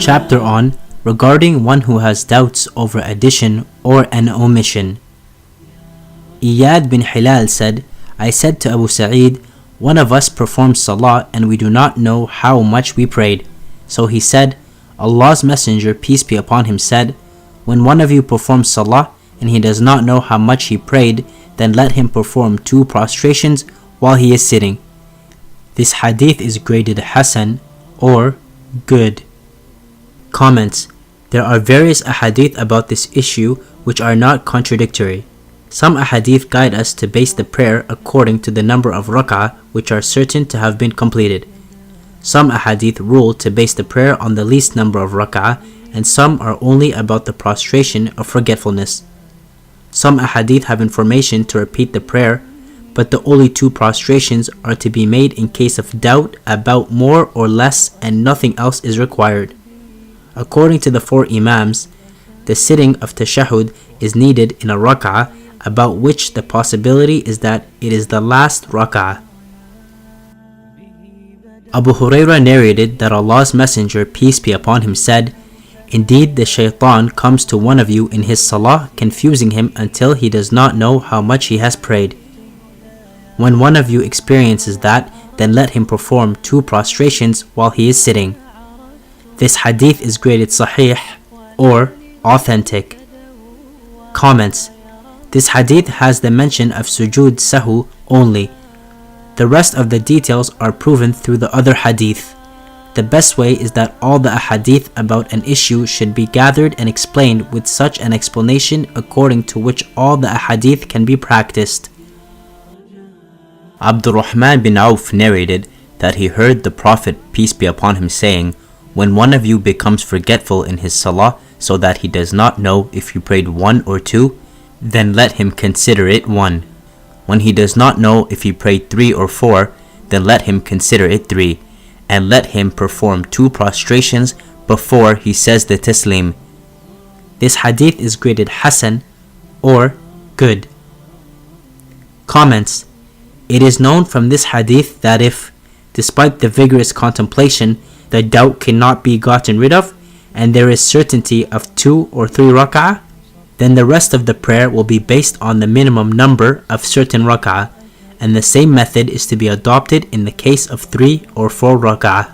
Chapter on regarding one who has doubts over addition or an omission. Iyad bin Hilal said, I said to Abu Sa'id, one of us performs salah and we do not know how much we prayed. So he said, Allah's Messenger, peace be upon him, said, when one of you performs salah and he does not know how much he prayed, then let him perform 2 prostrations while he is sitting. This hadith is graded Hasan or good. Comments. There are various ahadith about this issue which are not contradictory. Some ahadith guide us to base the prayer according to the number of rak'ah which are certain to have been completed. Some ahadith rule to base the prayer on the least number of rak'ah, and some are only about the prostration of forgetfulness. Some ahadith have information to repeat the prayer, but the only 2 prostrations are to be made in case of doubt about more or less, and nothing else is required. According to the 4 Imams, the sitting of tashahhud is needed in a rak'ah, about which the possibility is that it is the last rak'ah. Abu Hurairah narrated that Allah's Messenger, peace be upon him, said, indeed the shaitan comes to one of you in his salah, confusing him until he does not know how much he has prayed. When one of you experiences that, then let him perform 2 prostrations while he is sitting. This hadith is graded sahih or authentic. Comments. This hadith has the mention of sujood sahu only. The rest of the details are proven through the other hadith. The best way is that all the ahadith about an issue should be gathered and explained with such an explanation according to which all the ahadith can be practiced. Abdurrahman bin Auf narrated that he heard the Prophet, peace be upon him, saying, when one of you becomes forgetful in his salah so that he does not know if you prayed 1 or 2, then let him consider it 1. When he does not know if he prayed 3 or 4, then let him consider it 3, and let him perform 2 prostrations before he says the taslim. This hadith is graded Hasan or good. Comments. It is known from this hadith that if, despite the vigorous contemplation, the doubt cannot be gotten rid of, and there is certainty of 2 or 3 rak'ah, then the rest of the prayer will be based on the minimum number of certain rak'ah, and the same method is to be adopted in the case of 3 or 4 rak'ah.